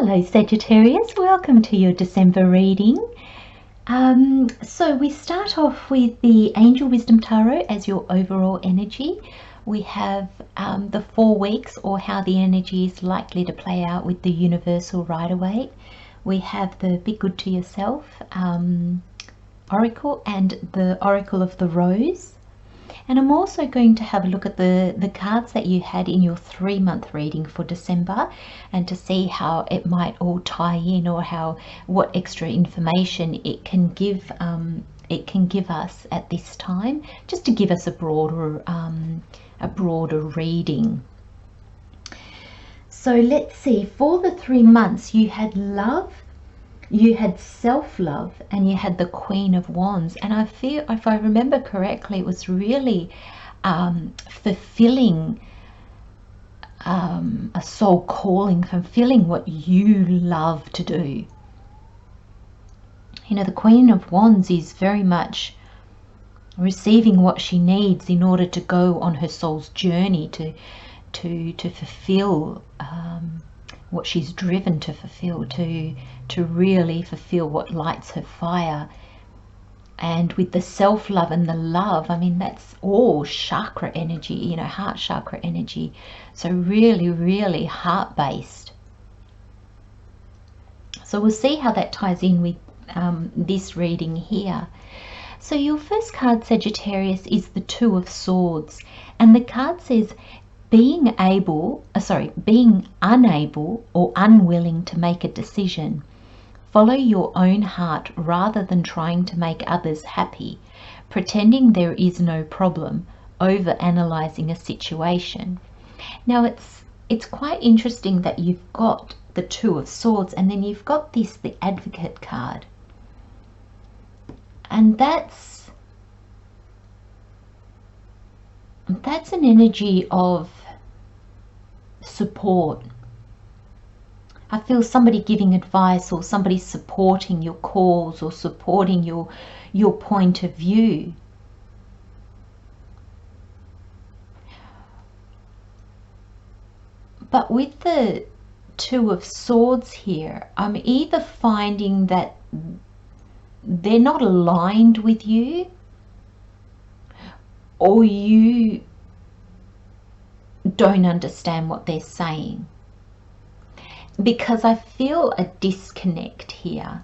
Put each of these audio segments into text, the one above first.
Hello Sagittarius, welcome to your December reading. So we start off with the Angel Wisdom Tarot as your overall energy. We have the 4 weeks, or how the energy is likely to play out with the Universal Rider-Waite. We have the Be Good to Yourself Oracle and the Oracle of the Rose. And I'm also going to have a look at the cards that you had in your 3-month reading for December, and to see how it might all tie in, or what extra information it can give us at this time, just to give us a broader reading. So let's see, for the 3 months you had love, you had self-love, and you had the Queen of Wands. And I feel, if I remember correctly, it was really fulfilling a soul calling, fulfilling what you love to do. You know, the Queen of Wands is very much receiving what she needs in order to go on her soul's journey to fulfill what she's driven to fulfill, to really fulfill what lights her fire. And with the self-love and the love, I mean, that's all chakra energy, you know, heart chakra energy. So really heart-based. So we'll see how that ties in with this reading here. So your first card, Sagittarius, is the 2 of Swords, and the card says being unable or unwilling to make a decision. Follow your own heart rather than trying to make others happy, pretending there is no problem, over analyzing a situation. Now it's quite interesting that you've got the 2 of Swords, and then you've got the Advocate card, and that's an energy of support. I feel somebody giving advice, or somebody supporting your cause, or supporting your point of view. But with the 2 of Swords here, I'm either finding that they're not aligned with you, or you don't understand what they're saying, because I feel a disconnect here.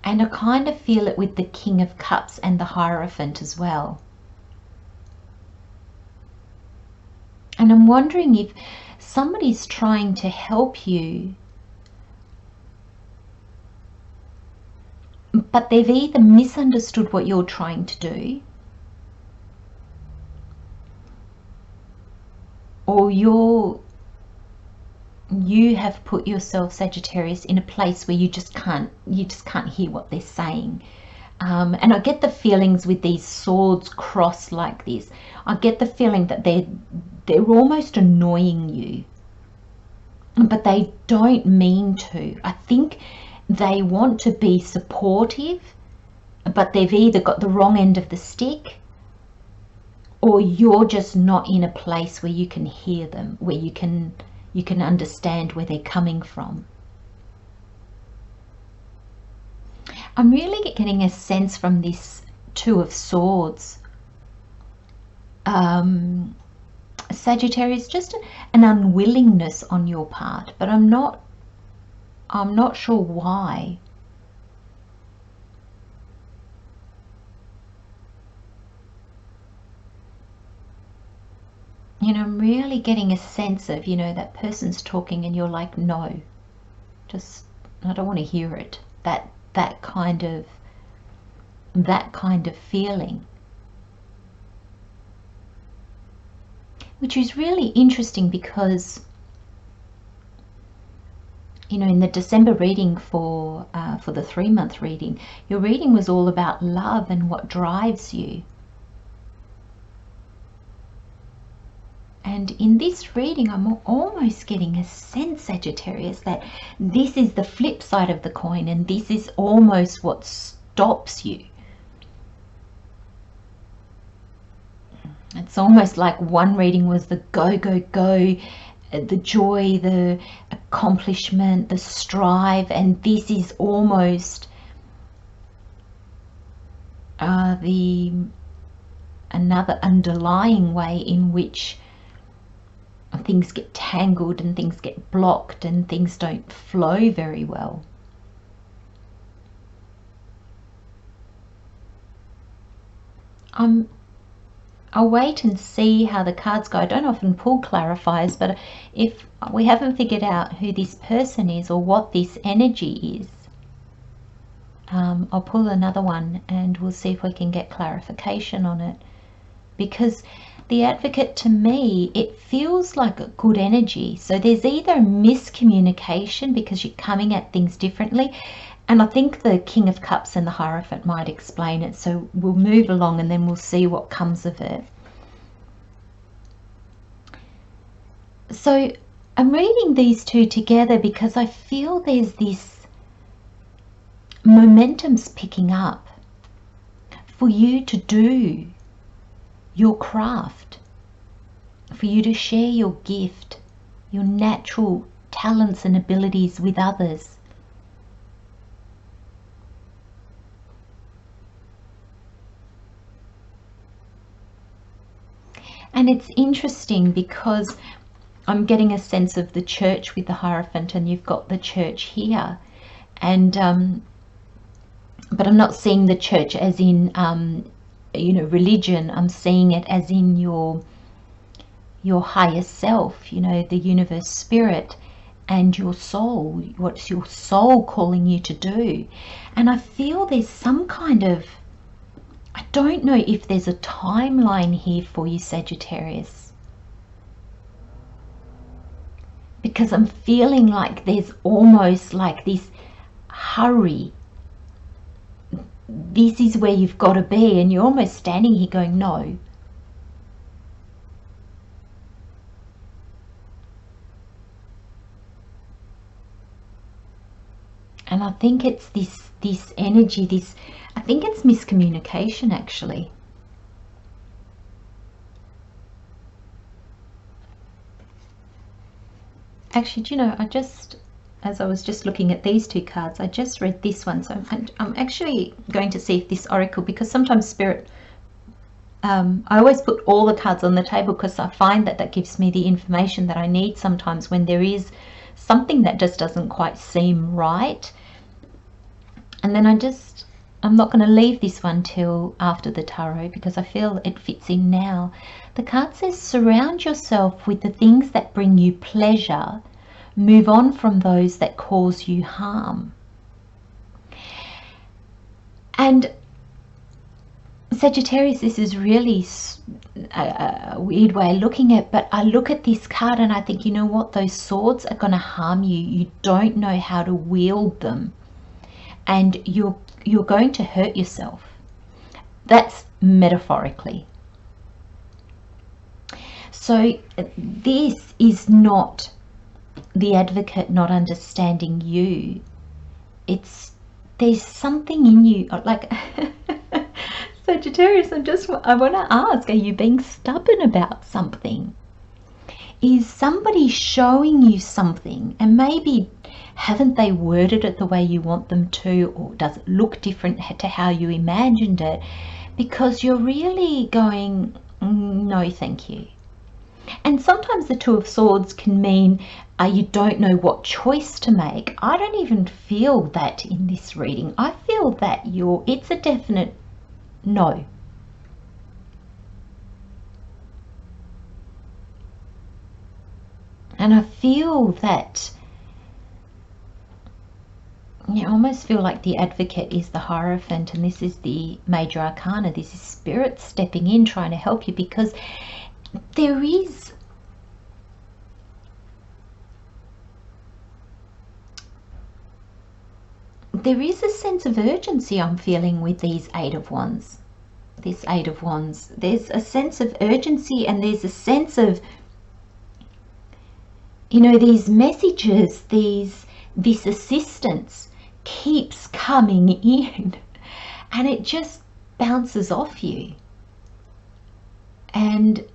And I kind of feel it with the King of Cups and the Hierophant as well. And I'm wondering if somebody's trying to help you, but they've either misunderstood what you're trying to do, or you have put yourself, Sagittarius, in a place where you just can't hear what they're saying. And I get the feelings with these swords crossed like this, I get the feeling that they're almost annoying you, but they don't mean to. I think they want to be supportive, but they've either got the wrong end of the stick, or you're just not in a place where you can hear them, where you can understand where they're coming from. I'm really getting a sense from this 2 of Swords, Sagittarius, just an unwillingness on your part, but I'm not sure why. You know, I'm really getting a sense of, you know, that person's talking and you're like, no, just, I don't want to hear it. That kind of feeling. Which is really interesting, because, you know, in the December reading for the 3-month reading, your reading was all about love and what drives you. And in this reading, I'm almost getting a sense, Sagittarius, that this is the flip side of the coin, and this is almost what stops you. It's almost like one reading was the go, go, go, the joy, the accomplishment, the strive, and this is almost another underlying way in which things get tangled and things get blocked and things don't flow very well. I'll wait and see how the cards go. I don't often pull clarifiers, but if we haven't figured out who this person is or what this energy is, I'll pull another one and we'll see if we can get clarification on it. Because the Advocate, to me, it feels like a good energy. So there's either miscommunication because you're coming at things differently, and I think the King of Cups and the Hierophant might explain it. So we'll move along and then we'll see what comes of it. So I'm reading these two together because I feel there's this momentum's picking up for you to do your craft, for you to share your gift, your natural talents and abilities with others. And it's interesting because I'm getting a sense of the church with the Hierophant, and you've got the church here. And but I'm not seeing the church as in you know, religion. I'm seeing it as in your higher self, you know, the universe spirit and your soul. What's your soul calling you to do? And I feel there's some kind of, I don't know if there's a timeline here for you, Sagittarius, because I'm feeling like there's almost like this hurry. This is where you've got to be, and you're almost standing here going, no. And I think it's this energy, I think it's miscommunication actually. Actually, do you know, as I was just looking at these two cards, I just read this one. So I'm actually going to see if this oracle, because sometimes Spirit, I always put all the cards on the table because I find that that gives me the information that I need sometimes when there is something that just doesn't quite seem right. And then I'm not going to leave this one till after the tarot because I feel it fits in now. The card says, surround yourself with the things that bring you pleasure. Move on from those that cause you harm. And Sagittarius, this is really a weird way of looking at it, but I look at this card and I think, you know what, those swords are going to harm you. You don't know how to wield them, and you're going to hurt yourself. That's metaphorically. So this is not the Advocate not understanding you. There's something in you, like Sagittarius, I want to ask, are you being stubborn about something? Is somebody showing you something, and maybe haven't they worded it the way you want them to, or does it look different to how you imagined it? Because you're really going, no thank you. And sometimes the Two of Swords can mean you don't know what choice to make. I don't even feel that in this reading. I feel that it's a definite no. And I feel that, you almost feel like the Advocate is the Hierophant and this is the Major Arcana. This is Spirit stepping in, trying to help you, because there is a sense of urgency I'm feeling with these Eight of Wands. This Eight of Wands. There's a sense of urgency, and there's a sense of, you know, these messages, this assistance keeps coming in and it just bounces off you. And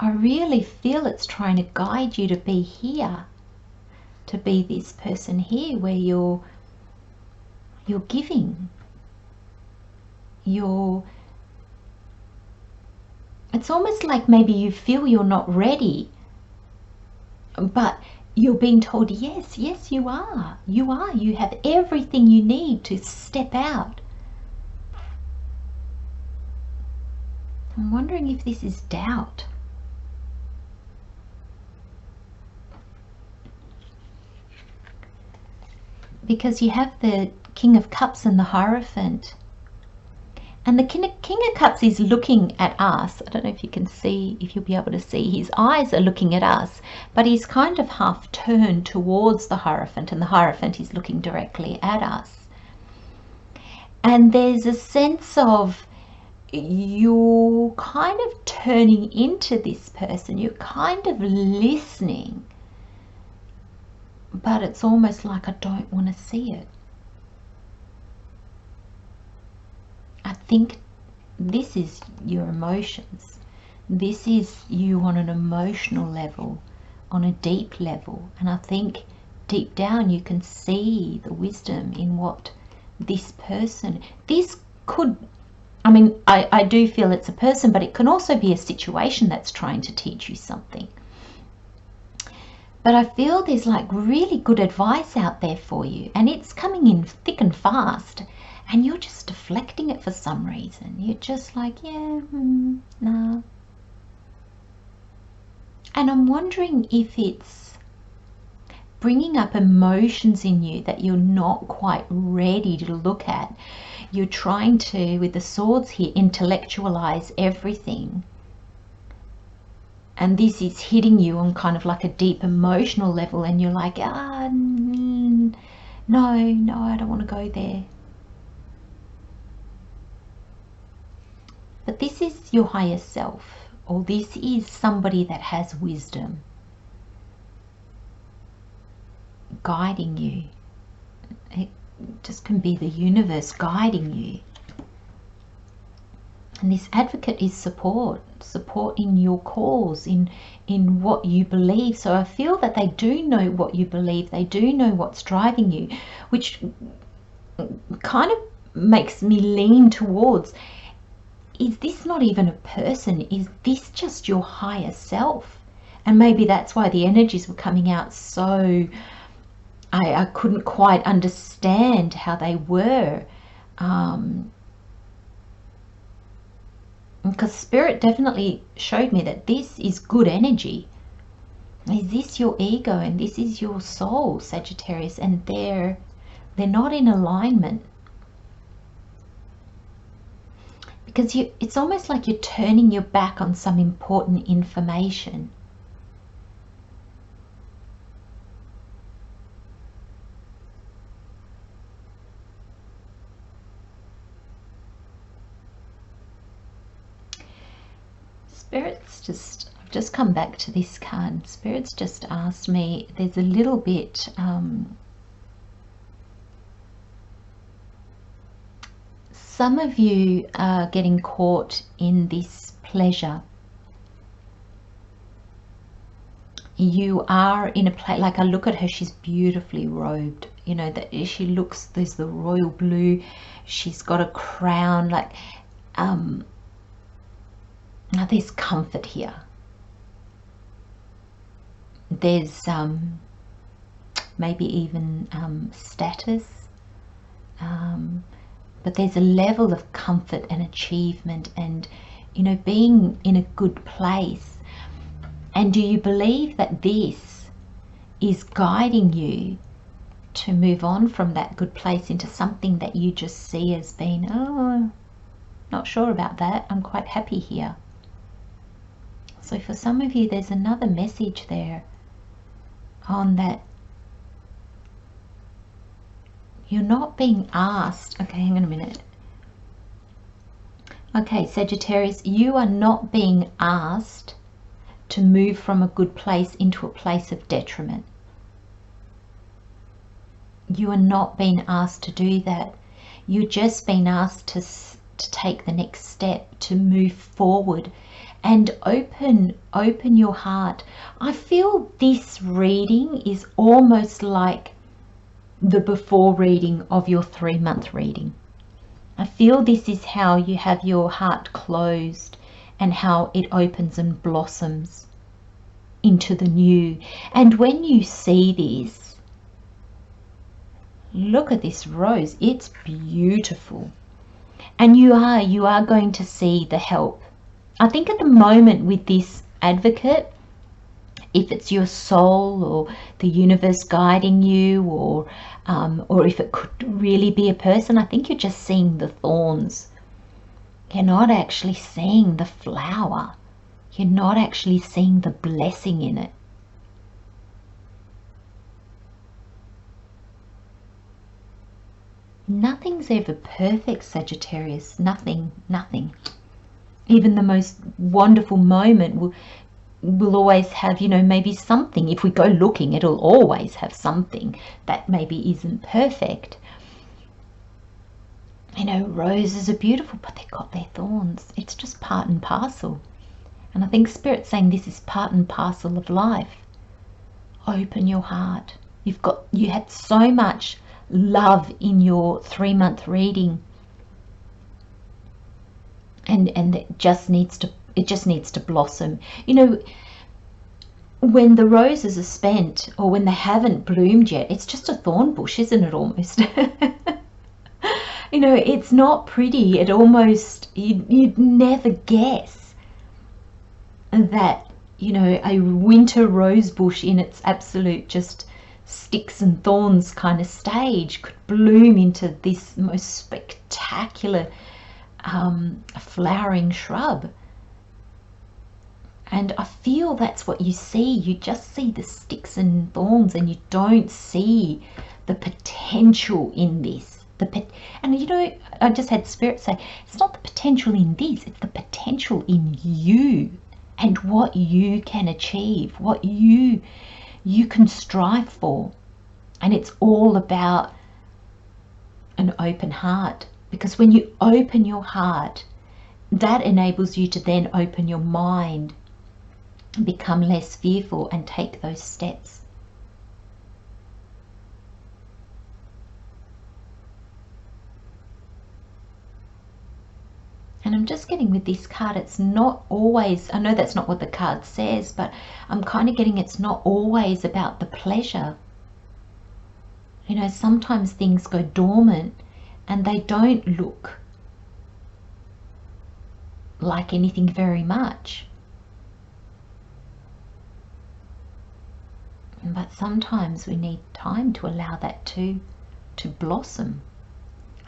I really feel it's trying to guide you to be here, to be this person here where you're giving, it's almost like maybe you feel you're not ready, but you're being told, yes, yes, you are. You have everything you need to step out. I'm wondering if this is doubt. Because you have the King of Cups and the Hierophant. And the King of Cups is looking at us. I don't know if you can see, if you'll be able to see. His eyes are looking at us, but he's kind of half turned towards the Hierophant, and the Hierophant is looking directly at us. And there's a sense of you're kind of turning into this person. You're kind of listening, but it's almost like I don't want to see it. I think this is your emotions. This is you on an emotional level, on a deep level. And I think deep down you can see the wisdom in what this person, this could, I mean, I do feel it's a person, but it can also be a situation that's trying to teach you something. But I feel there's like really good advice out there for you, and it's coming in thick and fast, and you're just deflecting it for some reason. You're just like, yeah, no. And I'm wondering if it's bringing up emotions in you that you're not quite ready to look at. You're trying to, with the swords here, intellectualize everything. And this is hitting you on kind of like a deep emotional level, and you're like, no, I don't want to go there. But this is your higher self, or this is somebody that has wisdom guiding you. It just can be the universe guiding you. And this Advocate is support in your cause, in what you believe. So I feel that they do know what you believe. They do know what's driving you, which kind of makes me lean towards, is this not even a person? Is this just your higher self? And maybe that's why the energies were coming out so, I couldn't quite understand how they were. Because Spirit definitely showed me that this is good energy. Is this your ego and this is your soul, Sagittarius, and they're not in alignment. Because it's almost like you're turning your back on some important information. Spirit's just, I've just come back to this card. Spirit's just asked me, there's a little bit, some of you are getting caught in this pleasure. You are in a place, like I look at her, she's beautifully robed. You know, that she looks, there's the royal blue. She's got a crown, like, now there's comfort here. There's maybe even status, but there's a level of comfort and achievement and, you know, being in a good place. And do you believe that this is guiding you to move on from that good place into something that you just see as being, oh, not sure about that, I'm quite happy here? So for some of you, there's another message there on that you're not being asked. Okay, hang on a minute. Okay, Sagittarius, you are not being asked to move from a good place into a place of detriment. You are not being asked to do that. You're just being asked to take the next step, to move forward and open your heart. I feel this reading is almost like the before reading of your 3-month reading. I feel this is how you have your heart closed and how it opens and blossoms into the new. And when you see this, look at this rose, it's beautiful. And you are going to see the help. I think at the moment with this advocate, if it's your soul or the universe guiding you, or if it could really be a person, I think you're just seeing the thorns. You're not actually seeing the flower. You're not actually seeing the blessing in it. Nothing's ever perfect, Sagittarius. Nothing. Even the most wonderful moment will always have, maybe something. If we go looking, it'll always have something that maybe isn't perfect. Roses are beautiful, but they've got their thorns. It's just part and parcel. And I think Spirit's saying this is part and parcel of life. Open your heart. You had so much love in your 3-month reading, and it just needs to blossom. When the roses are spent, or when they haven't bloomed yet, it's just a thorn bush, isn't it, almost? It's not pretty. It almost, you'd never guess that, a winter rose bush in its absolute just sticks and thorns kind of stage could bloom into this most spectacular flowering shrub. And I feel that's what you see. You just see the sticks and thorns, and you don't see the potential in this. And I just had Spirit say, it's not the potential in this, it's the potential in you and what you can achieve, what you can strive for. And it's all about an open heart, because when you open your heart, that enables you to then open your mind, become less fearful, and take those steps. And I'm just getting with this card, it's not always, I know that's not what the card says, but I'm kind of getting it's not always about the pleasure. Sometimes things go dormant and they don't look like anything very much. But sometimes we need time to allow that to blossom.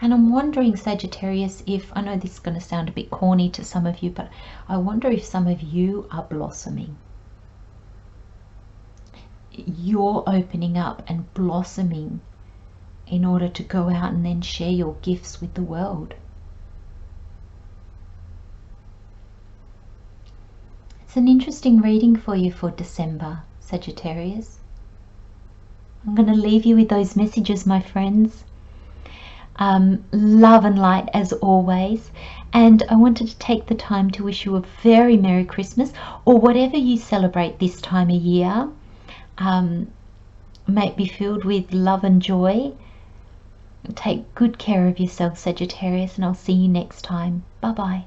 And I'm wondering, Sagittarius, if, I know this is going to sound a bit corny to some of you, but I wonder if some of you are blossoming. You're opening up and blossoming in order to go out and then share your gifts with the world. It's an interesting reading for you for December, Sagittarius. I'm going to leave you with those messages, my friends. Love and light as always, and I wanted to take the time to wish you a very Merry Christmas, or whatever you celebrate this time of year. May it be filled with love and joy. Take good care of yourself, Sagittarius, and I'll see you next time. Bye bye.